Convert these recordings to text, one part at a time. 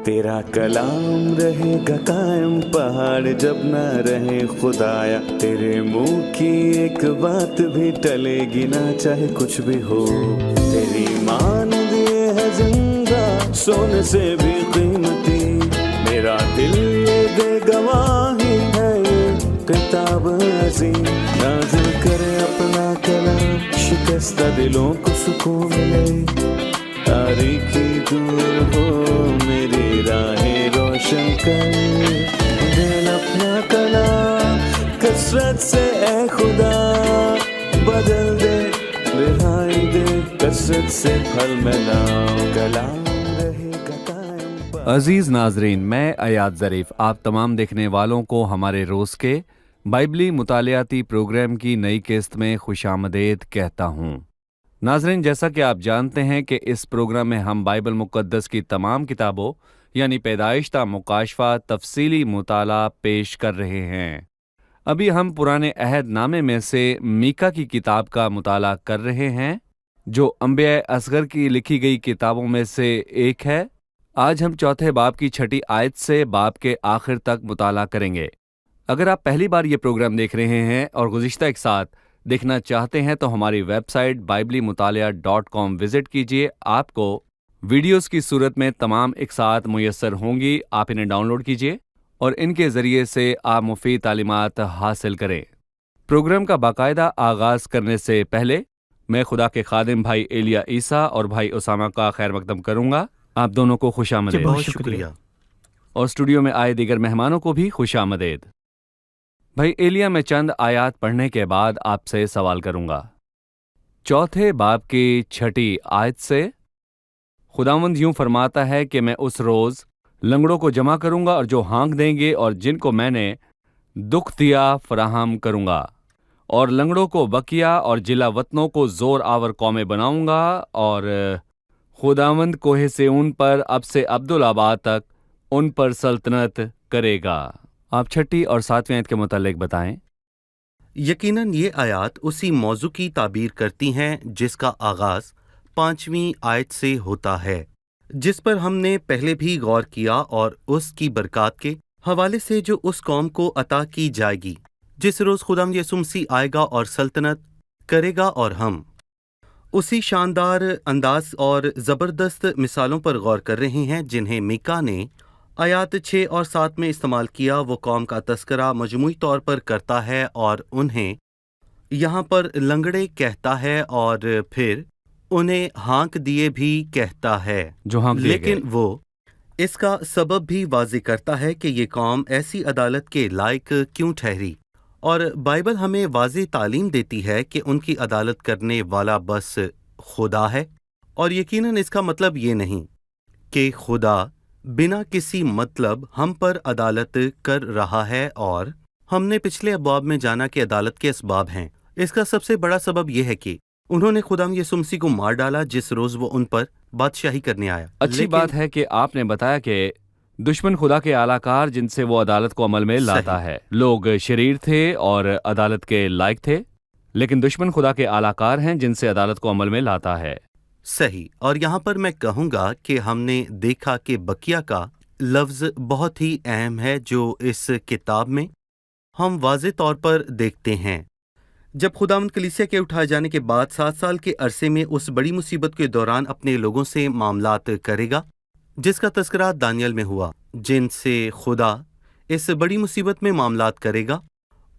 तेरा कलाम रहेगा कायम पहाड़ जब ना रहे खुदाया, तेरे मुंह की एक बात भी टलेगी ना चाहे कुछ भी हो। तेरी मान दिए है जिंदा सोने से भी कीमती, मेरा दिल ये दे गवाही है ये किताब अज़ीम। नाज़िल करे अपना कलाम शिकस्ता दिलों को सुकून मिले, तारीकी दूर हो मेरी राहें रोशन कर, दिल अपना कलाम कसरत से ए खुदा बदल दे, रिहाई दे कसरत से फल मिलाओ, कलाम रहेगा कायम। अजीज नाजरीन, मैं अयाद ज़रीफ आप तमाम देखने वालों को हमारे रोज़ के बाइबली मुतालियाती प्रोग्राम की नई किस्त में खुशामदीद कहता हूँ। नाजरीन, जैसा कि आप जानते हैं कि इस प्रोग्राम में हम बाइबल मुक़द्दस की तमाम किताबों यानी पैदाइश ता मुकाशफा तफसीली मुताला पेश कर रहे हैं। अभी हम पुराने अहद नामे में से मीका की किताब का मुताला कर रहे हैं, जो अंबिया असगर की लिखी गई किताबों में से एक है। आज हम चौथे बाब की 6ठी आयत से बाब के आखिर तक मुताला करेंगे। अगर आप पहली बार ये प्रोग्राम देख रहे हैं और गुज़िश्ता एक साथ देखना चाहते हैं तो हमारी वेबसाइट biblimutalia.com विजिट कीजिए। आपको वीडियोस की सूरत में तमाम एक साथ मुयस्सर होंगी। आप इन्हें डाउनलोड कीजिए और इनके ज़रिए से आप मुफीद तालीमात हासिल करें। प्रोग्राम का बाकायदा आगाज़ करने से पहले मैं खुदा के खादिम भाई एलिया ईसा और भाई उसामा का खैर मकदम करूँगा। आप दोनों को खुशामदीद। बहुत शुक्रिया। और स्टूडियो में आए दीगर मेहमानों को भी खुशामदीद। भाई एलिया, मैं चंद आयात पढ़ने के बाद आपसे सवाल करूंगा। चौथे बाब की 6ठी आयत से खुदावंद यूं फरमाता है कि मैं उस रोज़ लंगड़ों को जमा करूंगा और जो हाँक देंगे और जिनको मैंने दुख दिया फराहम करूंगा, और लंगड़ों को बकिया और जिला वतनों को ज़ोर आवर कौमें बनाऊंगा, और खुदावंद कोहे सेऊन पर अब से अब्दुल आबाद तक उन पर सल्तनत करेगा। आप 6ठी और 7वीं आयत के मुतालिक बताएं। यकीनन ये आयत उसी मौजू की ताबीर करती हैं जिसका आगाज़ 5वीं आयत से होता है, जिस पर हमने पहले भी गौर किया, और उसकी बरक़ात के हवाले से जो उस कौम को अता की जाएगी जिस रोज़ खुदावंद यीशु मसीह आएगा और सल्तनत करेगा। और हम उसी शानदार अंदाज और ज़बरदस्त मिसालों पर गौर कर रहे हैं जिन्हें मीका ने आयात 6 और 7 में इस्तेमाल किया। वो कौम का तस्करा मजमूई तौर पर करता है और उन्हें यहाँ पर लंगड़े कहता है और फिर उन्हें हाँक दिए भी कहता है, जो हाँक दिए लेकिन गए। वो इसका सबब भी वाज़ेह करता है कि ये कौम ऐसी अदालत के लायक क्यों ठहरी, और बाइबल हमें वाज़ेह तालीम देती है कि उनकी अदालत करने वाला बस खुदा है। और यकीनन इसका मतलब ये नहीं कि खुदा बिना किसी मतलब हम पर अदालत कर रहा है, और हमने पिछले अब्वाब में जाना कि अदालत के असबाब हैं। इसका सबसे बड़ा सबब यह है कि उन्होंने खुदावंद यीशु मसीह को मार डाला जिस रोज़ वो उन पर बादशाही करने आया। अच्छी बात है कि आपने बताया कि दुश्मन खुदा के आलाकार जिनसे वो अदालत को अमल में लाता है, लोग शरीर थे और अदालत के लायक थे, लेकिन दुश्मन खुदा के आलाकार हैं जिनसे अदालत को अमल में लाता है। सही। और यहाँ पर मैं कहूँगा कि हमने देखा कि बकिया का लफ्ज़ बहुत ही अहम है, जो इस किताब में हम वाज़े तौर पर देखते हैं। जब खुदावंद कलीसिया के उठाए जाने के बाद 7 साल के अरसे में उस बड़ी मुसीबत के दौरान अपने लोगों से मामलात करेगा, जिसका तस्करा दानियल में हुआ, जिनसे खुदा इस बड़ी मुसीबत में मामलात करेगा,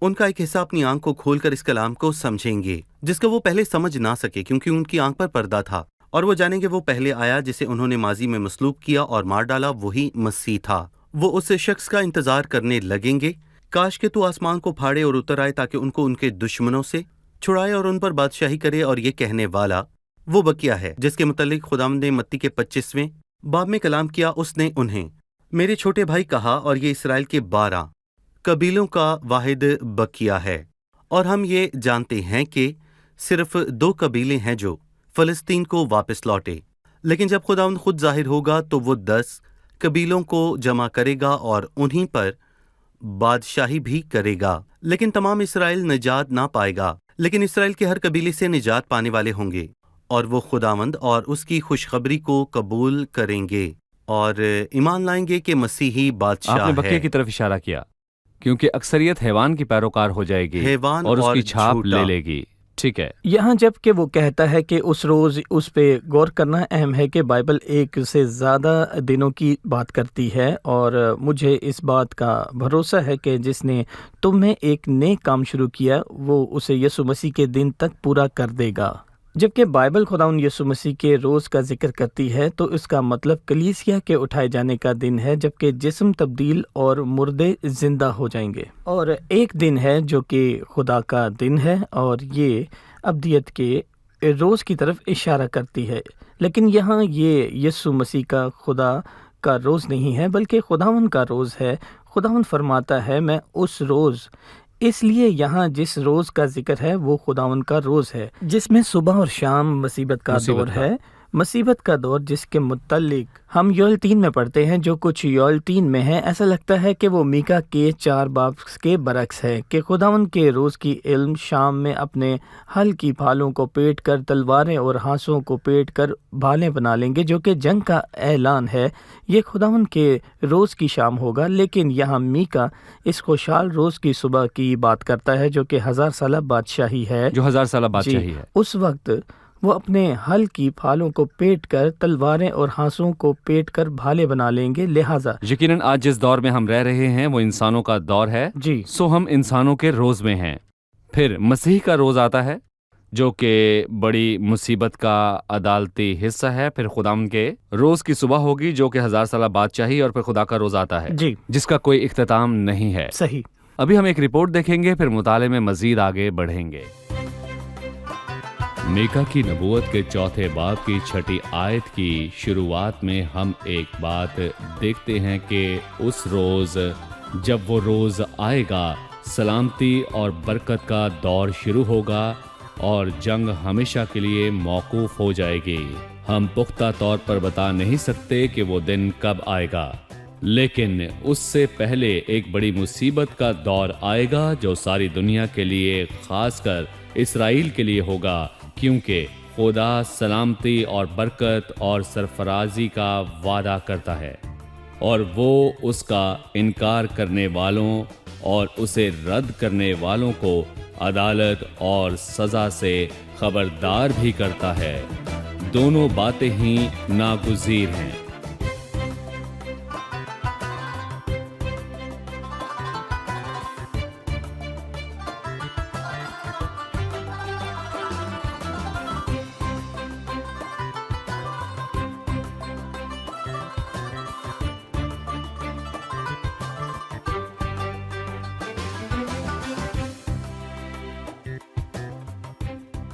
उनका एक हिस्सा अपनी आंख को खोलकर इस कलाम को समझेंगे जिसको वो पहले समझ ना सके क्योंकि उनकी आंख पर पर्दा था, और वो जानेंगे वो पहले आया जिसे उन्होंने माजी में मसलूब किया और मार डाला, वही मसीह था। वो उस शख्स का इंतजार करने लगेंगे, काश के तू आसमान को फाड़े और उतर आए ताकि उनको उनके दुश्मनों से छुड़ाए और उन पर बादशाही करे। और ये कहने वाला वो बकिया है जिसके मुतालिक खुदावंद ने मत्ती के 25वें बाब में कलाम किया। उसने उन्हें मेरे छोटे भाई कहा, और ये इसराइल के 12 कबीलों का वाहिद बकिया है। और हम ये जानते हैं कि सिर्फ 2 कबीले हैं जो फ़लस्तीन को वापस लौटे, लेकिन जब खुदावंद खुद जाहिर होगा तो वो 10 कबीलों को जमा करेगा और उन्हीं पर बादशाही भी करेगा। लेकिन तमाम इसराइल निजात ना पाएगा, लेकिन इसराइल के हर कबीले से निजात पाने वाले होंगे, और वो खुदावंद और उसकी खुशखबरी को कबूल करेंगे। اور ایمان لائیں گے کہ مسیحی آپ بادشاہ نے بقیہ ہے، کی طرف اشارہ کیا، کیونکہ اکثریت حیوان کی پیروکار ہو جائے گی حیوان اور اس کی چھاپ جھوٹا۔ لے لے گی۔ ٹھیک ہے، یہاں جب کہ وہ کہتا ہے کہ اس روز اس پہ غور کرنا اہم ہے کہ بائبل ایک سے زیادہ دنوں کی بات کرتی ہے، اور مجھے اس بات کا بھروسہ ہے کہ جس نے تم میں ایک نیک کام شروع کیا وہ اسے یسوع مسیح کے دن تک پورا کر دے گا۔ جبکہ بائبل خداوند یسوع مسیح کے روز کا ذکر کرتی ہے تو اس کا مطلب کلیسیا کے اٹھائے جانے کا دن ہے، جبکہ جسم تبدیل اور مردے زندہ ہو جائیں گے، اور ایک دن ہے جو کہ خدا کا دن ہے، اور یہ ابدیت کے روز کی طرف اشارہ کرتی ہے۔ لیکن یہاں یہ یسوع مسیح کا خدا کا روز نہیں ہے بلکہ خداوند کا روز ہے۔ خداوند فرماتا ہے میں اس روز، اس لیے یہاں جس روز کا ذکر ہے وہ خداوند کا روز ہے جس میں صبح اور شام مصیبت کا دور ہے، مصیبت کا دور جس کے متعلق ہم یوئیل 3 میں پڑھتے ہیں، جو کچھ یوئیل 3 میں ہے۔ ایسا لگتا ہے کہ وہ میکا کے 4 باب کے برعکس ہے کہ خداوند کے روز کی علم شام میں اپنے ہل کی پھالوں کو پیٹ کر تلواریں اور ہانسوں کو پیٹ کر بھالیں بنا لیں گے، جو کہ جنگ کا اعلان ہے۔ یہ خداوند کے روز کی شام ہوگا، لیکن یہاں میکا اس خوشحال روز کی صبح کی بات کرتا ہے جو کہ 1000 سالہ بادشاہی ہے، جو 1000 سالہ بادشاہی ہے۔ اس وقت وہ اپنے ہل کی پھالوں کو پیٹ کر تلواریں اور ہانسوں کو پیٹ کر بھالے بنا لیں گے، لہٰذا یقیناً آج جس دور میں ہم رہ رہے ہیں وہ انسانوں کا دور ہے، جی سو ہم انسانوں کے روز میں ہیں۔ پھر مسیح کا روز آتا ہے جو کہ بڑی مصیبت کا عدالتی حصہ ہے، پھر خداوند کے روز کی صبح ہوگی جو کہ 1000 سالہ بادشاہی، اور پھر خدا کا روز آتا ہے جی جس کا کوئی اختتام نہیں ہے۔ صحیح۔ ابھی ہم ایک رپورٹ دیکھیں گے، پھر مطالعے میں مزید آگے بڑھیں گے۔ میکا کی نبوت کے 4 باب کی 6 آیت کی شروعات میں ہم ایک بات دیکھتے ہیں کہ اس روز، جب وہ روز آئے گا، سلامتی اور برکت کا دور شروع ہوگا اور جنگ ہمیشہ کے لیے موقوف ہو جائے گی۔ ہم پختہ طور پر بتا نہیں سکتے کہ وہ دن کب آئے گا، لیکن اس سے پہلے ایک بڑی مصیبت کا دور آئے گا جو ساری دنیا کے لیے، خاص کر اسرائیل کے لیے ہوگا، کیونکہ خدا سلامتی اور برکت اور سرفرازی کا وعدہ کرتا ہے، اور وہ اس کا انکار کرنے والوں اور اسے رد کرنے والوں کو عدالت اور سزا سے خبردار بھی کرتا ہے۔ دونوں باتیں ہی ناگزیر ہیں۔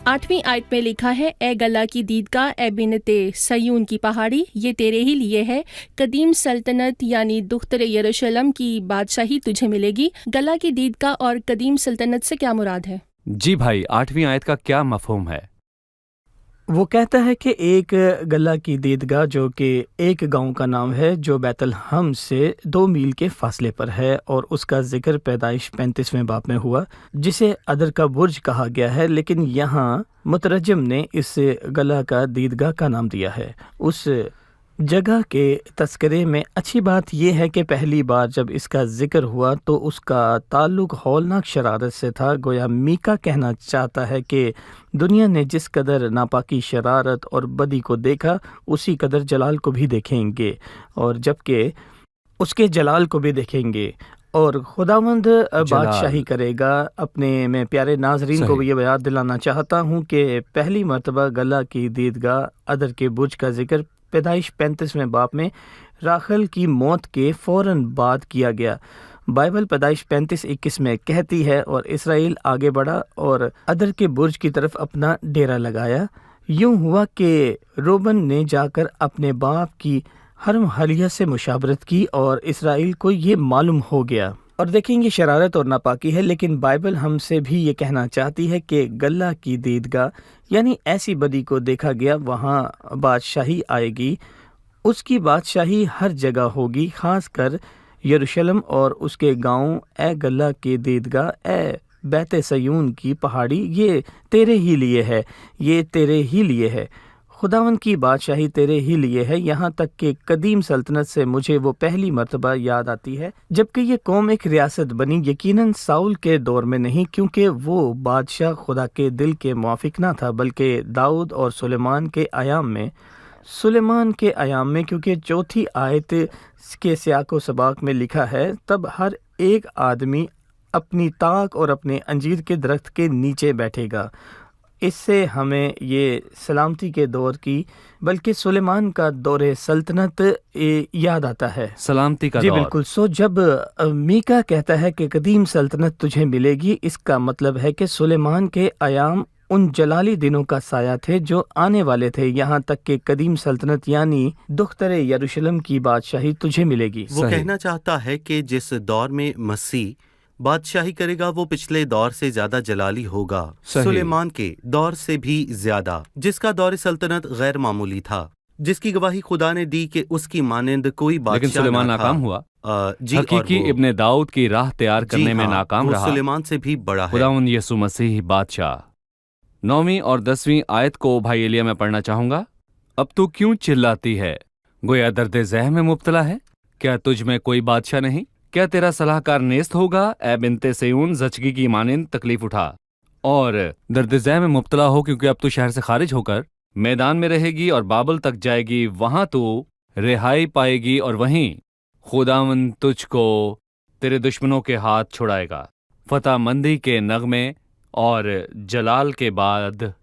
آٹھویں آیت میں لکھا ہے، اے گلا کی دیدگاہ، اے بنت سیون کی پہاڑی، یہ تیرے ہی لیے ہے، قدیم سلطنت یعنی دختر یروشلم کی بادشاہی تجھے ملے گی۔ گلا کی دیدگاہ اور قدیم سلطنت سے کیا مراد ہے؟ جی بھائی، 8ویں آیت کا کیا مفہوم ہے؟ وہ کہتا ہے کہ ایک گلا کی دیدگاہ جو کہ ایک گاؤں کا نام ہے جو بیت الحم سے 2 میل کے فاصلے پر ہے، اور اس کا ذکر پیدائش 35ویں باب میں ہوا، جسے ادر کا برج کہا گیا ہے، لیکن یہاں مترجم نے اس گلا کا دیدگاہ کا نام دیا ہے۔ اس جگہ کے تذکرے میں اچھی بات یہ ہے کہ پہلی بار جب اس کا ذکر ہوا تو اس کا تعلق ہولناک شرارت سے تھا۔ گویا میکا کہنا چاہتا ہے کہ دنیا نے جس قدر ناپاکی، شرارت اور بدی کو دیکھا، اسی قدر جلال کو بھی دیکھیں گے، اور جبکہ اس کے جلال کو بھی دیکھیں گے، اور خداوند بادشاہی کرے گا۔ اپنے میں پیارے ناظرین کو بھی یہ یاد دلانا چاہتا ہوں کہ پہلی مرتبہ گلا کی دیدگاہ ادر کے برج کا ذکر پیدائش 35ویں باب میں راخل کی موت کے فوراً بعد کیا گیا۔ بائبل پیدائش 35:21 میں کہتی ہے، اور اسرائیل آگے بڑھا اور ادر کے برج کی طرف اپنا ڈیرا لگایا۔ یوں ہوا کہ روبن نے جا کر اپنے باپ کی حرم حلیہ سے مشاورت کی، اور اسرائیل کو یہ معلوم ہو گیا۔ اور دیکھیں گے شرارت اور ناپاکی ہے، لیکن بائبل ہم سے بھی یہ کہنا چاہتی ہے کہ گلا کی دیدگاہ یعنی ایسی بدی کو دیکھا گیا، وہاں بادشاہی آئے گی۔ اس کی بادشاہی ہر جگہ ہوگی، خاص کر یروشلم اور اس کے گاؤں۔ اے گلا کی دیدگاہ، اے بیت سیون کی پہاڑی، یہ تیرے ہی لیے ہے، یہ تیرے ہی لیے ہے۔ खुदावन की बादशाही तेरे ही लिए है, यहाँ तक कि कदीम सल्तनत से मुझे वो पहली मर्तबा याद आती है जबकि ये कौम एक रियासत बनी, यकीनन साउल के दौर में नहीं, क्योंकि वो बादशाह खुदा के दिल के मुआफिक ना था, बल्कि दाऊद और सुलेमान के आयाम में, क्योंकि चौथी आयत के सियाक व सबाक में लिखा है, तब हर एक आदमी अपनी ताक और अपने अंजीर के दरख्त के नीचे बैठेगा। इससे हमें ये सलामती के दौर की बल्कि सुलेमान का दौरे सल्तनत याद आता है। सलामती का जी दौर। बिल्कुल। जब मीका कहता है कि कदीम सल्तनत तुझे मिलेगी, इसका मतलब है कि सुलेमान के आयाम उन जलाली दिनों का साया थे जो आने वाले थे, यहाँ तक कि कदीम सल्तनत यानी दुख्तर यरूशलेम की बादशाही तुझे मिलेगी। वो सही। कहना चाहता है कि जिस दौर में मसीह बादशाही करेगा वो पिछले दौर से ज्यादा जलाली होगा, सही। सुलेमान के दौर से भी ज्यादा, जिसका दौर सल्तनत गैर मामूली था, जिसकी गवाही खुदा ने दी कि उसकी मानंद कोई बादशाह लेकिन सुलेमान ना था। नाकाम हुआ। जी, हकीकी और वो- इब्ने दाऊद की राह तैयार जी करने में हाँ, नाकाम वो रहा। सुलेमान से भी बड़ा है। खुदावंद यीशु मसीह बादशाह। 9वीं और 10वीं आयत को भाई एलिया मैं पढ़ना चाहूंगा। अब तू क्यों चिल्लाती है, गोया दर्द ज़ह में मुब्तला है? क्या तुझ में कोई बादशाह नहीं? क्या तेरा सलाहकार नेस्त होगा? ए बिन्ते सेयून, जचगी की मानिंद तकलीफ उठा और दर्द ज़ह में मुब्तला हो, क्योंकि अब तू शहर से खारिज होकर मैदान में रहेगी और बाबल तक जाएगी। वहां तू रिहाई पाएगी और वहीं खुदावंद तुझको तेरे दुश्मनों के हाथ छुड़ाएगा। फतह मंदी के नगमे और जलाल के बाद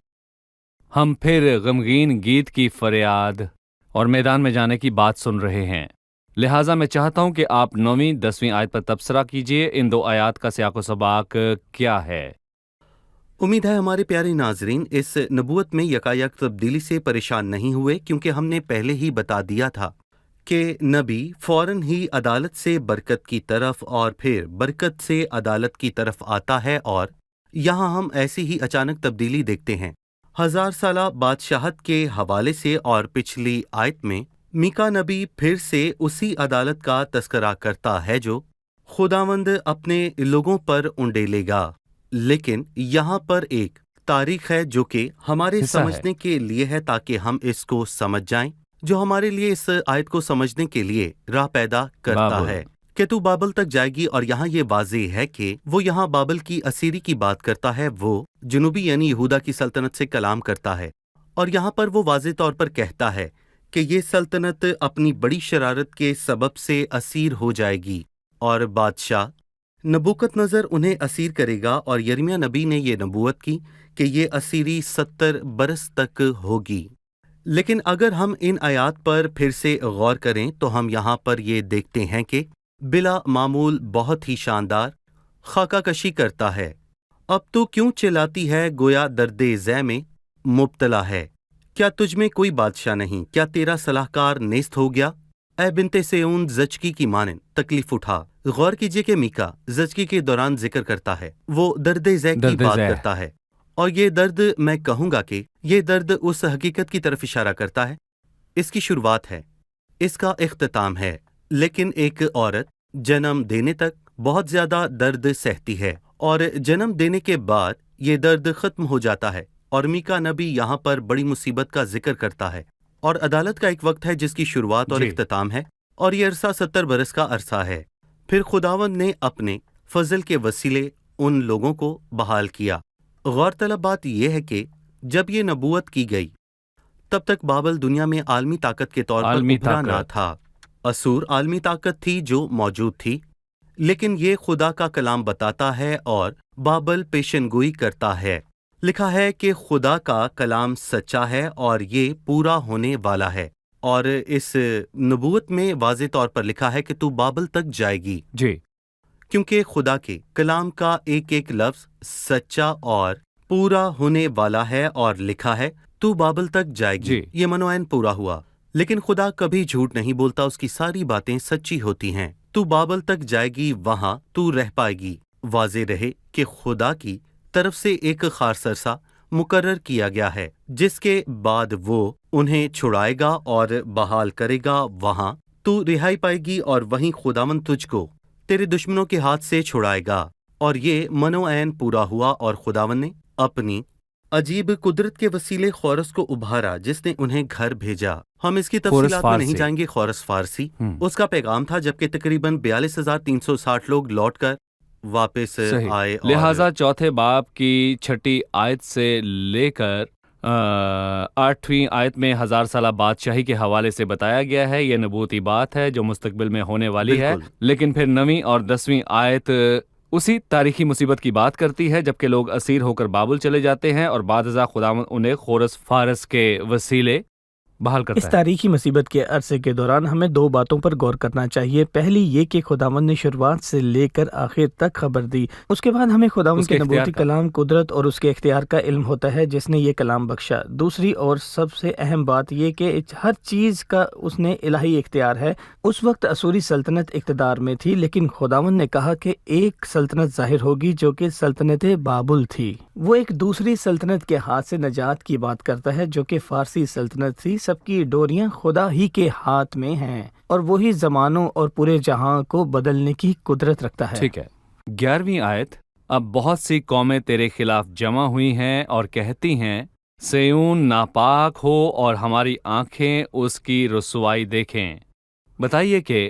हम फिर गमगीन गीत की फरियाद और मैदान में जाने की बात सुन रहे हैं। लिहाजा मैं चाहता हूं कि आप 9वीं 10वीं आयत पर तबसरा कीजिए। इन दो आयत का सियाको सबाक क्या है? उम्मीद है हमारे प्यारे नाजरीन इस नबूवत में यकायक तब्दीली से परेशान नहीं हुए, क्योंकि हमने पहले ही बता दिया था कि नबी फौरन ही अदालत से बरकत की तरफ और फिर बरकत से अदालत की तरफ आता है, और यहाँ हम ऐसी ही अचानक तब्दीली देखते हैं 1000 साला बादशाहत के हवाले से। और पिछली आयत में मीका नबी फिर से उसी अदालत का तस्करा करता है जो खुदावंद अपने लोगों पर उंडेलेगा। लेकिन यहाँ पर एक तारीख है जो कि हमारे हिस्सा है। समझने के लिए है, ताकि हम इसको समझ जाएं, जो हमारे लिए इस आयत को समझने के लिए राह पैदा करता बाबुल। है कि तू बाबल तक जाएगी। और यहाँ ये वाज़ेह है कि वो यहाँ बाबल की असीरी की बात करता है, वो जुनूबी यानी यहूदा की सल्तनत से कलाम करता है। और यहाँ पर वो वाज़ेह तौर पर कहता है कि ये सल्तनत अपनी बड़ी शरारत के सबब से असीर हो जाएगी और बादशाह नबूकतनज़र उन्हें असीर करेगा। और यिर्मयाह नबी ने ये नबूवत की कि ये असीरी 70 बरस तक होगी। लेकिन अगर हम इन आयात पर फिर से गौर करें तो हम यहाँ पर ये देखते हैं कि बिला मामूल बहुत ही शानदार खाका कशी करता है। अब तो क्यों चिल्लाती है, गोया दर्दे ज़ह में मुब्तला है? क्या तुझ में कोई बादशाह नहीं? क्या तेरा सलाहकार नेस्त हो गया? ए बिन्ते सेऊन, जचकी की मानन तकलीफ उठा। गौर कीजिए कि मीका जचकी के दौरान जिक्र करता है, वो दर्दे ज़ह की दर्द बात ज़ह। करता है। और ये दर्द, मैं कहूँगा कि ये दर्द उस हकीकत की तरफ इशारा करता है। इसकी शुरुआत है, इसका इख्तिताम है। लेकिन एक औरत जन्म देने तक बहुत ज्यादा दर्द सहती है और जन्म देने के बाद ये दर्द खत्म हो जाता है। और मीका नबी यहाँ पर बड़ी मुसीबत का जिक्र करता है और अदालत का एक वक्त है जिसकी शुरुआत और जी। इख्तिताम है, और ये अरसा 70 बरस का अरसा है। फिर खुदावंद ने अपने फजल के वसीले उन लोगों को बहाल किया। गौरतलब बात यह है कि जब ये नबूवत की गई तब तक बाबल दुनिया में आलमी ताकत के तौर पर आलमी उभरा ना ताकत। था। असूर आलमी ताकत थी जो मौजूद थी, लेकिन ये खुदा का कलाम बताता है और बाबल पेशनगोई करता है। लिखा है कि खुदा का कलाम सच्चा है और ये पूरा होने वाला है। और इस नबूवत में वाज़े तौर पर लिखा है कि तू बाबल तक जाएगी, जी। क्योंकि खुदा के कलाम का एक एक लफ्ज सच्चा और पूरा होने वाला है। और लिखा है तू बाबल तक जाएगी, जी। ये मनोयन पूरा हुआ। लेकिन खुदा कभी झूठ नहीं बोलता, उसकी सारी बातें सच्ची होती हैं। तू बाबल तक जाएगी, वहां तू रह पाएगी। वाज़े रहे कि खुदा की तरफ से एक खास अरसा मुकर्रर किया गया है, जिसके बाद वो उन्हें छुड़ाएगा और बहाल करेगा। वहां तू रिहाई पाएगी और वहीं खुदावंद तुझको तेरे दुश्मनों के हाथ से छुड़ाएगा। और ये मनोऐन पूरा हुआ और खुदावंद ने अपनी عجیب قدرت کے وسیلے خورس کو ابھارا جس نے انہیں گھر بھیجا۔ ہم اس کی تفصیلات میں نہیں جائیں گے۔ خورس فارسی اس کا پیغام تھا جبکہ تقریباً 42,360 لوگ لوٹ کر واپس آئے۔ لہٰذا چوتھے باب کی 6 آیت سے لے کر 8ویں آیت میں 1000 سالہ بادشاہی کے حوالے سے بتایا گیا ہے۔ یہ نبوتی بات ہے جو مستقبل میں ہونے والی ہے، لیکن پھر 9ویں اور 10ویں آیت اسی تاریخی مصیبت کی بات کرتی ہے جبکہ لوگ اسیر ہو کر بابل چلے جاتے ہیں اور بعد ازاں خداوند انہیں خورس فارس کے وسیلے بحال کرتا ہے۔ اس تاریخی مصیبت کے عرصے کے دوران ہمیں 2 باتوں پر غور کرنا چاہیے۔ پہلی یہ کہ خداوند نے شروعات سے لے کر آخر تک خبر دی۔ اس کے بعد ہمیں خداوند کے نبوتی کلام، قدرت اور اس کے اختیار کا علم ہوتا ہے جس نے یہ کلام بخشا۔ دوسری اور سب سے اہم بات یہ کہ ہر چیز کا اس نے الہی اختیار ہے۔ اس وقت اسوری سلطنت اقتدار میں تھی، لیکن خداوند نے کہا کہ ایک سلطنت ظاہر ہوگی جو کہ سلطنت بابل تھی۔ وہ ایک دوسری سلطنت کے ہاتھ سے نجات کی بات کرتا ہے جو کہ فارسی سلطنت تھی۔ سب کی ڈوریاں خدا ہی کے ہاتھ میں ہیں اور وہی زمانوں اور پورے جہاں کو بدلنے کی قدرت رکھتا ہے۔ ٹھیک ہے۔ 11ویں آیت، اب بہت سی قومیں تیرے خلاف جمع ہوئی ہیں اور کہتی ہیں سیون ناپاک ہو اور ہماری آنکھیں اس کی رسوائی دیکھیں۔ بتائیے کہ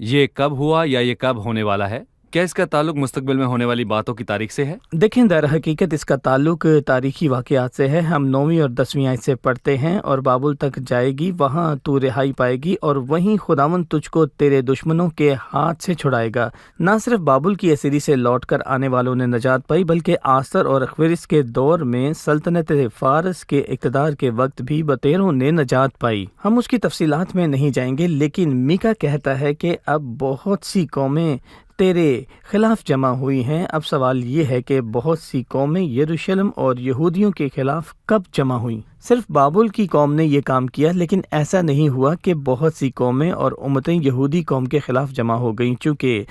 یہ کب ہوا یا یہ کب ہونے والا ہے؟ کیا اس کا تعلق مستقبل میں ہونے والی باتوں کی تاریخ سے ہے؟ دیکھیں، در حقیقت اس کا تعلق تاریخی واقعات سے ہے۔ ہم 9ویں اور 10ویں آیت سے پڑھتے ہیں، اور بابل تک جائے گی، وہاں تو رہائی پائے گی اور وہیں خداوند تجھ کو تیرے دشمنوں کے ہاتھ سے چھڑائے گا۔ نہ صرف بابل کی اسیری سے لوٹ کر آنے والوں نے نجات پائی، بلکہ آسر اور اخویرس کے دور میں سلطنت فارس کے اقتدار کے وقت بھی بطیروں نے نجات پائی۔ ہم اس کی تفصیلات میں نہیں جائیں گے، لیکن میکا کہتا ہے کہ اب بہت سی قومیں تیرے خلاف جمع ہوئی ہیں۔ اب سوال یہ ہے کہ بہت سی قومیں یروشلم اور یہودیوں کے خلاف کب جمع ہوئیں؟ صرف بابل کی قوم نے یہ کام کیا، لیکن ایسا نہیں ہوا کہ بہت سی قومیں اور امتیں یہودی قوم کے خلاف جمع ہو گئیں۔ چونکہ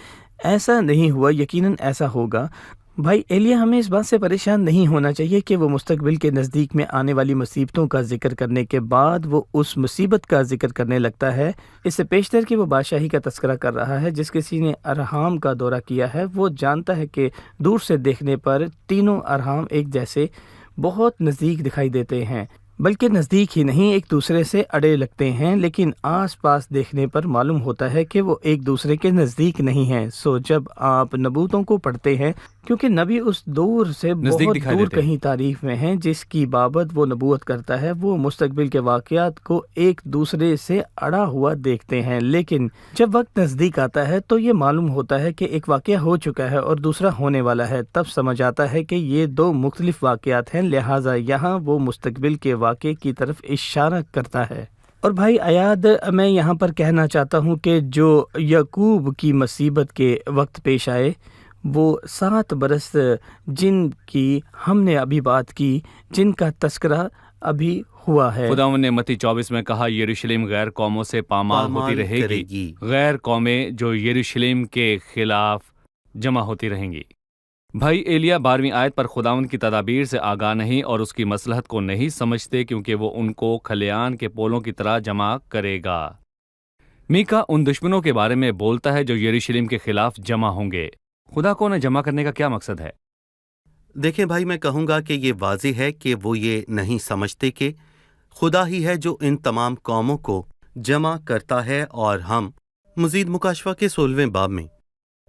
ایسا نہیں ہوا، یقیناً ایسا ہوگا۔ بھائی ایلیا، ہمیں اس بات سے پریشان نہیں ہونا چاہیے کہ وہ مستقبل کے نزدیک میں آنے والی مصیبتوں کا ذکر کرنے کے بعد وہ اس مصیبت کا ذکر کرنے لگتا ہے۔ اس سے پیشتر کہ وہ بادشاہی کا تذکرہ کر رہا ہے۔ جس کسی نے ارحام کا دورہ کیا ہے وہ جانتا ہے کہ دور سے دیکھنے پر تینوں ارحام ایک جیسے بہت نزدیک دکھائی دیتے ہیں، بلکہ نزدیک ہی نہیں، ایک دوسرے سے اڑے لگتے ہیں، لیکن آس پاس دیکھنے پر معلوم ہوتا ہے کہ وہ ایک دوسرے کے نزدیک نہیں ہیں۔ سو جب آپ نبوتوں کو پڑھتے ہیں، کیونکہ نبی اس دور سے بہت دور کہیں تاریخ میں ہیں جس کی بابت وہ نبوت کرتا ہے، وہ مستقبل کے واقعات کو ایک دوسرے سے اڑا ہوا دیکھتے ہیں، لیکن جب وقت نزدیک آتا ہے تو یہ معلوم ہوتا ہے کہ ایک واقعہ ہو چکا ہے اور دوسرا ہونے والا ہے۔ تب سمجھ آتا ہے کہ یہ 2 مختلف واقعات ہیں، لہٰذا یہاں وہ مستقبل کے واقعے کی طرف اشارہ کرتا ہے۔ اور بھائی ایاد، میں یہاں پر کہنا چاہتا ہوں کہ جو یعقوب کی مصیبت کے وقت پیش آئے، وہ 7 برس جن کی ہم نے ابھی بات کی، جن کا تذکرہ ابھی ہوا ہے۔ خداوند نے متی 24 میں کہا یروشلم غیر قوموں سے پامال ہوتی رہے گی، غیر قومیں جو یروشلم کے خلاف جمع ہوتی رہیں گی۔ بھائی ایلیا 12ویں آیت پر خداوند کی تدابیر سے آگاہ نہیں اور اس کی مصلحت کو نہیں سمجھتے، کیونکہ وہ ان کو کھلیان کے پولوں کی طرح جمع کرے گا۔ میکا ان دشمنوں کے بارے میں بولتا ہے جو یروشلم کے خلاف جمع ہوں گے۔ خدا کو انہیں جمع کرنے کا کیا مقصد ہے؟ دیکھیں بھائی، میں کہوں گا کہ یہ واضح ہے کہ وہ یہ نہیں سمجھتے کہ خدا ہی ہے جو ان تمام قوموں کو جمع کرتا ہے، اور ہم مزید مکاشفہ کے 16ویں باب میں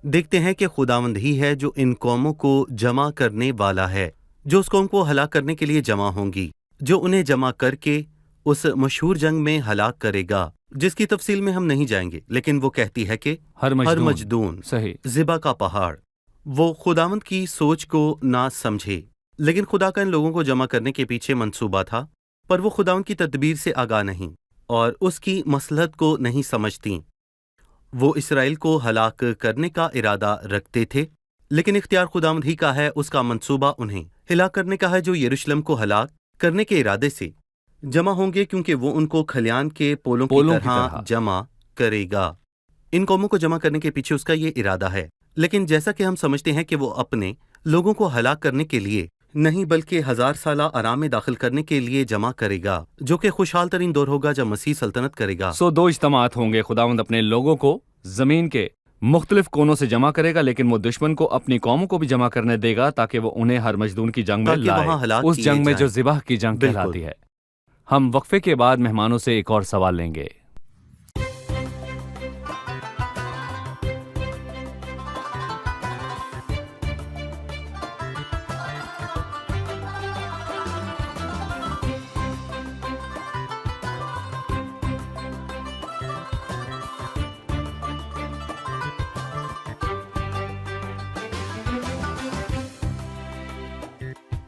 دیکھتے ہیں کہ خداوند ہی ہے جو ان قوموں کو جمع کرنے والا ہے، جو اس قوم کو ہلاک کرنے کے لیے جمع ہوں گی، جو انہیں جمع کر کے اس مشہور جنگ میں ہلاک کرے گا، جس کی تفصیل میں ہم نہیں جائیں گے، لیکن وہ کہتی ہے کہ ہر مجدون صحیح ذبح کا پہاڑ۔ وہ خداوند کی سوچ کو نہ سمجھے، لیکن خدا کا ان لوگوں کو جمع کرنے کے پیچھے منصوبہ تھا، پر وہ خداوند کی تدبیر سے آگاہ نہیں اور اس کی مصلحت کو نہیں سمجھتیں۔ وہ اسرائیل کو ہلاک کرنے کا ارادہ رکھتے تھے، لیکن اختیار خداوند ہی کا ہے، اس کا منصوبہ انہیں ہلاک کرنے کا ہے، جو یروشلم کو ہلاک کرنے کے ارادے سے جمع ہوں گے، کیونکہ وہ ان کو کھلیان کے پولوں کی طرح جمع کرے گا۔ ان قوموں کو جمع کرنے کے پیچھے اس کا یہ ارادہ ہے، لیکن جیسا کہ ہم سمجھتے ہیں کہ وہ اپنے لوگوں کو ہلاک کرنے کے لیے نہیں، بلکہ 1000 سالہ آرام میں داخل کرنے کے لیے جمع کرے گا، جو کہ خوشحال ترین دور ہوگا جب مسیح سلطنت کرے گا۔ 2 اجتماعات ہوں گے۔ خداوند اپنے لوگوں کو زمین کے मुख्तलिफ कोनों से जमा करेगा, लेकिन वो दुश्मन को अपनी कौमों को भी जमा करने देगा ताकि वो उन्हें हर मजदूर की जंग में ताकि वहाँ लाए, हलाक उस किए जंग में जो जाएं। ज़िबाह की जंग बिल्कुल। कहलाती है। हम वक्फे के बाद मेहमानों से एक और सवाल लेंगे।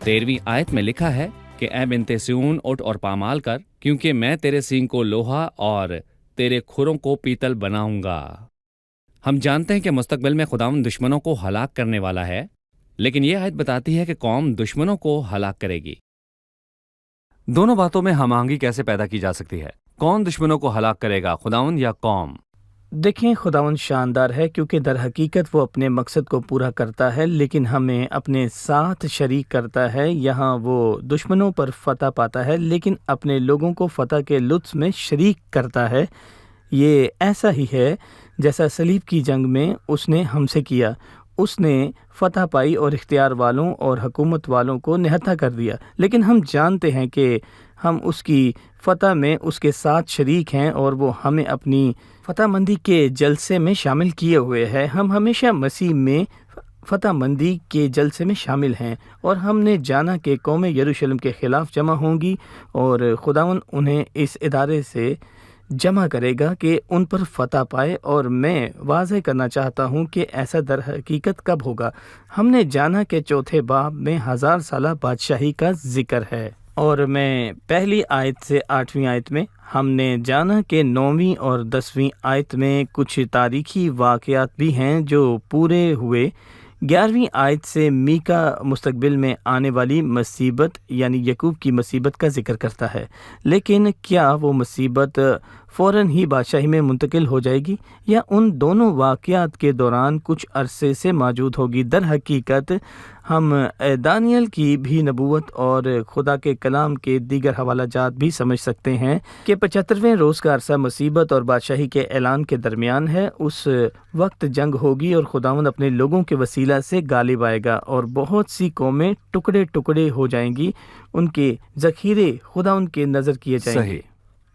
तेरहवीं आयत में लिखा है कि ऐ बिन्ते सिय्योन उठ और पामाल कर, क्योंकि मैं तेरे सींग को लोहा और तेरे खुरों को पीतल बनाऊंगा। हम जानते हैं कि मुस्तकबिल में खुदावंद दुश्मनों को हलाक करने वाला है, लेकिन यह आयत बताती है कि कौम दुश्मनों को हलाक करेगी। दोनों बातों में हम आहंगी कैसे पैदा की जा सकती है? कौन दुश्मनों को हलाक करेगा, खुदावंद या कौम? देखें, खुदावंद शानदार है क्योंकि दर हकीकत वो अपने मकसद को पूरा करता है, लेकिन हमें अपने साथ शरीक करता है। यहाँ वो दुश्मनों पर फतह पाता है, लेकिन अपने लोगों को फतह के लुत्फ़ में शरीक करता है। ये ऐसा ही है जैसा सलीब की जंग में उसने हमसे किया। उसने फतह पाई और इख्तियार वालों और हुकूमत वालों को निहत्था कर दिया, लेकिन हम जानते हैं कि हम उसकी फतह में उसके साथ शरीक हैं और वो हमें अपनी फतह मंदी के जलसे में शामिल किए हुए है। हम हमेशा मसीह में फतह मंदी के जलसे में शामिल हैं और हमने जाना कि कौमें यरूशलेम के ख़िलाफ़ जमा होंगी और खुदावन उन्हें इस इदारे से जमा करेगा कि उन पर फतह पाए। और मैं वाज़ह करना चाहता हूँ कि ऐसा दर हकीकत कब होगा। हमने जाना कि चौथे बाब में 1000 साला बादशाही का जिक्र है, और मैं पहली आयत से 8वीं आयत में हमने जाना कि 9वीं और 10वीं आयत में कुछ तारीखी वाक़यात भी हैं जो पूरे हुए। 11वीं आयत से मीका मुस्तकबिल में आने वाली मुसीबत यानी यकूब की मुसीबत का जिक्र करता है, लेकिन क्या वो मुसीबत फ़ौरन ही बादशाही में मुंतकिल हो जाएगी या उन दोनों वाक़यात के दौरान कुछ अरसे से मौजूद होगी? दर हकीकत हम दानियल की भी नबूवत और खुदा के कलाम के दीगर हवाला जात भी समझ सकते हैं कि 75वें रोज़ का अरसा मुसीबत और बादशाही के ऐलान के दरमियान है। उस वक्त जंग होगी और खुदावंद अपने लोगों के वसीला से गालिब आएगा और बहुत सी कौमें टुकड़े टुकड़े हो जाएंगी। उनके ज़ख़ीरे खुदावंद के नज़र किए जाएंगे। सही।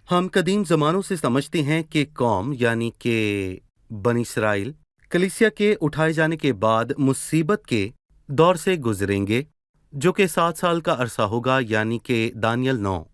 हम कदीम ज़मानों से समझते हैं कि कौम यानी कि बनी इसराइल कलीसिया के उठाए जाने के बाद मुसीबत के दौर से गुजरेंगे, जो कि 7 साल का अरसा होगा, यानी कि दानियल 9,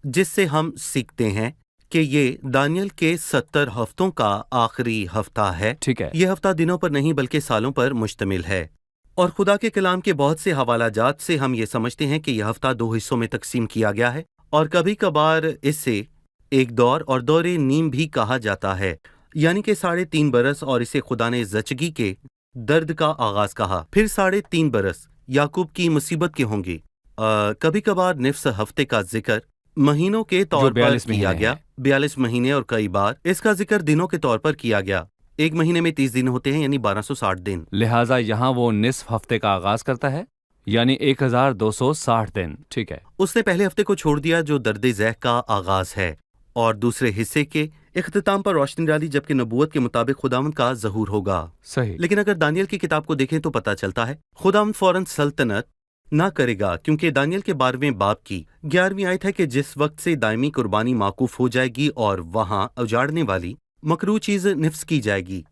जिससे हम सीखते हैं कि ये दानियल के 70 हफ्तों का आखिरी हफ्ता है। ठीक है। ये हफ्ता दिनों पर नहीं बल्कि सालों पर मुश्तमिल है, और खुदा के कलाम के बहुत से हवाला जात से हम ये समझते हैं कि यह हफ्ता 2 हिस्सों में तकसीम किया गया है, और कभी कभार इससे एक दौर और दौरे नीम भी कहा जाता है, यानी कि 3.5 बरस, और इसे खुदा ने ज़चगी के दर्द का आगाज कहा। फिर 3.5 बरस याकूब की मुसीबत के होंगे। कभी कभार निफ्स हफ्ते का जिक्र महीनों के तौर पर किया गया, 42 महीने, और कई बार इसका जिक्र दिनों के तौर पर किया गया। एक महीने में 30 दिन होते हैं, यानी 1260 दिन। लिहाजा यहाँ वो निस्फ हफ्ते का आगाज करता है, यानी 1260 दिन। ठीक है। उसने पहले हफ्ते को छोड़ दिया जो दर्द ज़ह का आगाज है, और दूसरे हिस्से के इख्तिताम पर रोशनी डाली, जबकि नबूवत के मुताबिक खुदावंद का ज़हूर होगा। सही। लेकिन अगर दानियल की किताब को देखें तो पता चलता है खुदावंद फौरन सल्तनत ना करेगा, क्योंकि दानियल के 12वें बाब की 11वीं आयत है कि जिस वक्त से दायमी कुर्बानी माकूफ हो जाएगी और वहां उजाड़ने वाली मकरू चीज निफ्स की जाएगी।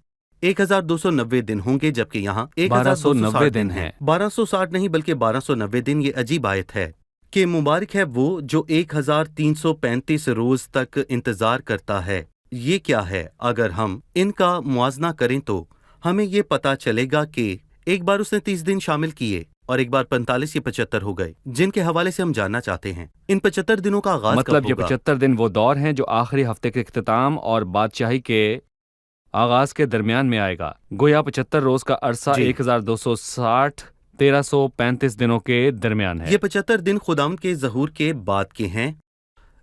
1290 दिन होंगे, जबकि यहाँ 1290 दिन है। 1260 नहीं बल्कि 1290 दिन। ये अजीब आयत है कि मुबारक है वो जो 1335 रोज तक इंतजार करता है। ये क्या है? अगर हम इनका मुआजना करें तो हमें ये पता चलेगा कि एक बार उसने 30 दिन शामिल किए और एक बार 45 या 75 हो गए, जिनके हवाले से हम जानना चाहते हैं इन 75 दिनों का आगाज मतलब कब ये होगा? 75 दिन वो दौर हैं जो आखिरी हफ्ते के इख्तिताम और बादशाही के आगाज के दरमियान में आएगा। गोया 75 रोज का अरसा जी। 1260 1335 दिनों के दरमियान है। ये 75 दिन खुदावंद के ज़हूर के बाद के हैं,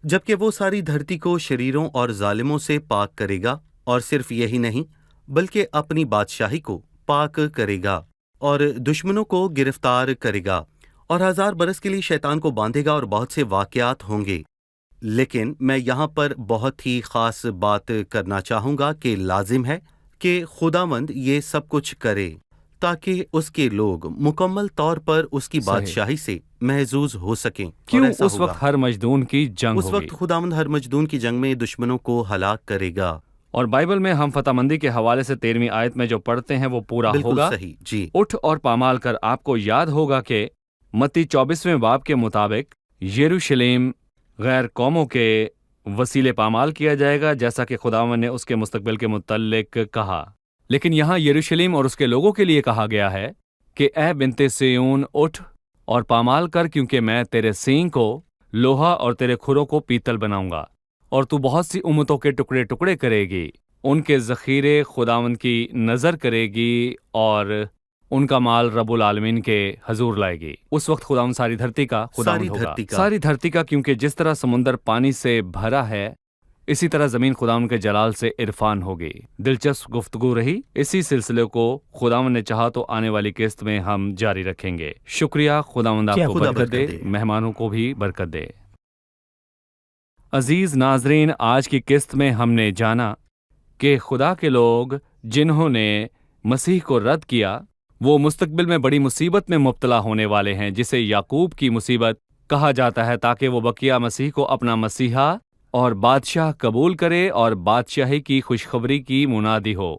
जबकि वो सारी धरती को शरीरों और जालिमों से पाक करेगा, और सिर्फ यही नहीं बल्कि अपनी बादशाही को पाक करेगा और दुश्मनों को गिरफ्तार करेगा, और 1000 बरस के लिए शैतान को बांधेगा, और बहुत से वाक़यात होंगे। लेकिन मैं यहाँ पर बहुत ही ख़ास बात करना चाहूँगा कि लाजिम है کہ خداوند یہ سب کچھ کرے تاکہ اس کے لوگ مکمل طور پر اس کی صحیح۔ بادشاہی سے محظوظ ہو سکیں۔ اور کیوں ایسا اس ہوگا۔ وقت ہر مجدون کی جنگ اس ہوگی، وقت خداوند ہر مجدون کی جنگ میں دشمنوں کو ہلاک کرے گا۔ اور بائبل میں ہم فتح مندی کے حوالے سے 13ویں آیت میں جو پڑھتے ہیں وہ پورا بالکل ہوگا۔ صحیح جی۔ اٹھ اور پامال کر۔ آپ کو یاد ہوگا کہ متی 24ویں باب کے مطابق یروشلم غیر قوموں کے وسیلے پامال کیا جائے گا، جیسا کہ خداوند نے اس کے مستقبل کے متعلق کہا۔ لیکن یہاں یروشلم اور اس کے لوگوں کے لیے کہا گیا ہے کہ اے بنت سیون اٹھ اور پامال کر، کیونکہ میں تیرے سینگ کو لوہا اور تیرے کھروں کو پیتل بناؤں گا، اور تو بہت سی امتوں کے ٹکڑے ٹکڑے کرے گی، ان کے ذخیرے خداوند کی نظر کرے گی اور ان کا مال رب العالمین کے حضور لائے گی۔ اس وقت خداوند ساری دھرتی کا خداوند ہوگا، ساری دھرتی کا، کیونکہ جس طرح سمندر پانی سے بھرا ہے اسی طرح زمین خداوند کے جلال سے عرفان ہوگی۔ دلچسپ گفتگو رہی۔ اسی سلسلے کو خداوند نے چاہا تو آنے والی قسط میں ہم جاری رکھیں گے۔ شکریہ۔ خداوند آپ کو خدا برکت دے، برکت دے۔ مہمانوں کو بھی برکت دے۔ عزیز ناظرین، آج کی قسط میں ہم نے جانا کہ خدا کے لوگ جنہوں نے مسیح کو رد کیا وہ مستقبل میں بڑی مصیبت میں مبتلا ہونے والے ہیں، جسے یعقوب کی مصیبت کہا جاتا ہے، تاکہ وہ بقیہ مسیح کو اپنا مسیحا اور بادشاہ قبول کرے اور بادشاہی کی خوشخبری کی منادی ہو۔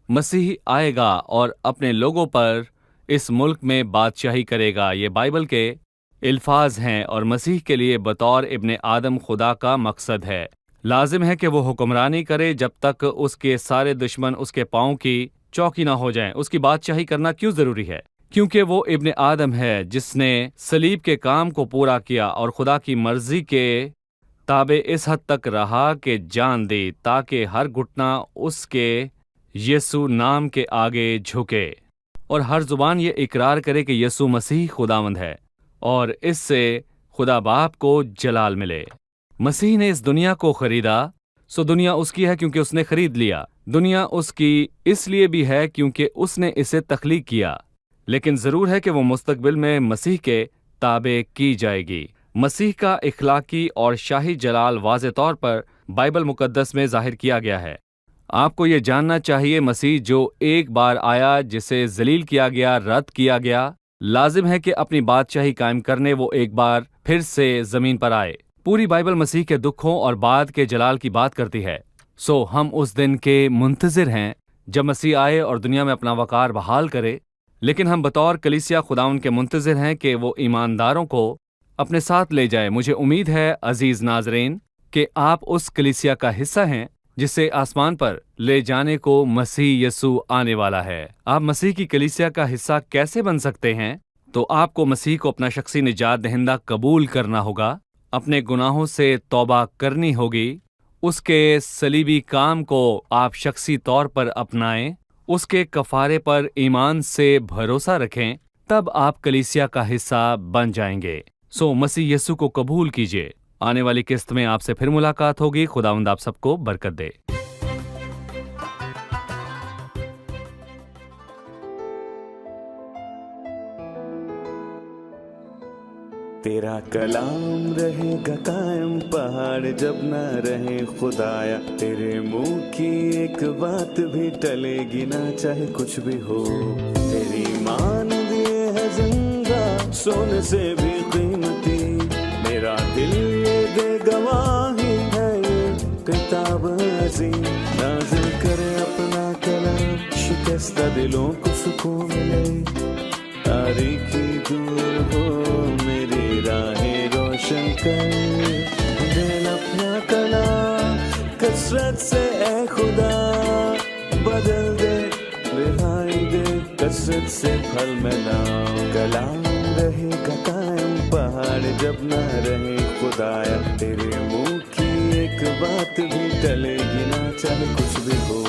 مسیح آئے گا اور اپنے لوگوں پر اس ملک میں بادشاہی کرے گا۔ یہ بائبل کے الفاظ ہیں اور مسیح کے لیے بطور ابن آدم خدا کا مقصد ہے۔ لازم ہے کہ وہ حکمرانی کرے جب تک اس کے سارے دشمن اس کے پاؤں کی چوکی نہ ہو جائیں۔ اس کی بادشاہی کرنا کیوں ضروری ہے؟ کیونکہ وہ ابن آدم ہے جس نے صلیب کے کام کو پورا کیا اور خدا کی مرضی کے تابع اس حد تک رہا کہ جان دی، تاکہ ہر گھٹنا اس کے یسوع نام کے آگے جھکے اور ہر زبان یہ اقرار کرے کہ یسوع مسیح خداوند ہے، اور اس سے خدا باپ کو جلال ملے۔ مسیح نے اس دنیا کو خریدا، سو دنیا اس کی ہے کیونکہ اس نے خرید لیا۔ دنیا اس کی اس لیے بھی ہے کیونکہ اس نے اسے تخلیق کیا، لیکن ضرور ہے کہ وہ مستقبل میں مسیح کے تابع کی جائے گی۔ مسیح کا اخلاقی اور شاہی جلال واضح طور پر بائبل مقدس میں ظاہر کیا گیا ہے۔ آپ کو یہ جاننا چاہیے، مسیح جو ایک بار آیا، جسے ذلیل کیا گیا، رد کیا گیا، لازم ہے کہ اپنی بادشاہی قائم کرنے وہ ایک بار پھر سے زمین پر آئے۔ پوری بائبل مسیح کے دکھوں اور بعد کے جلال کی بات کرتی ہے۔ سو ہم اس دن کے منتظر ہیں جب مسیح آئے اور دنیا میں اپنا وقار بحال کرے، لیکن ہم بطور کلیسیا خداوند کے منتظر ہیں کہ وہ ایمانداروں کو اپنے ساتھ لے جائے۔ مجھے امید ہے عزیز ناظرین کہ آپ اس کلیسیا کا حصہ ہیں جسے آسمان پر لے جانے کو مسیح یسوع آنے والا ہے۔ آپ مسیح کی کلیسیا کا حصہ کیسے بن سکتے ہیں؟ تو آپ کو مسیح کو اپنا شخصی نجات دہندہ قبول کرنا ہوگا، اپنے گناہوں سے توبہ کرنی ہوگی، اس کے صلیبی کام کو آپ شخصی طور پر اپنائیں، اس کے کفارے پر ایمان سے بھروسہ رکھیں، تب آپ کلیسیا کا حصہ بن جائیں گے۔ سو مسیح یسوع کو قبول کیجیے۔ آنے والی قسط میں آپ سے پھر ملاقات ہوگی۔ خداوند آپ سب کو برکت دے۔ تیرا کلام رہے گا قائم، پہاڑ جب نہ رہے خدایا، تیرے منہ کی ایک بات بھی ٹلے گی نہ، چاہے کچھ بھی ہو۔ تیری مانند یہ ہے زندہ، سونے سے بھی قیمتی، میرا دل یہ دے گواہی ہے، یہ کتاب عظیم نازل کرے اپنا کلام، شکستہ دلوں کو سکون ملے، تاریکی دور ہو میری راہیں روشن کر، دل اپنا کلام کثرت سے اے خدا بدل دے، رہائی دے کثرت سے پھل ملاؤ۔ کلام رہے گا قائم، پہاڑ جب نہ رہے خدایا، تیرے منہ کی ایک بات بھی ٹلے گی نہ، چاہے کچھ بھی ہو۔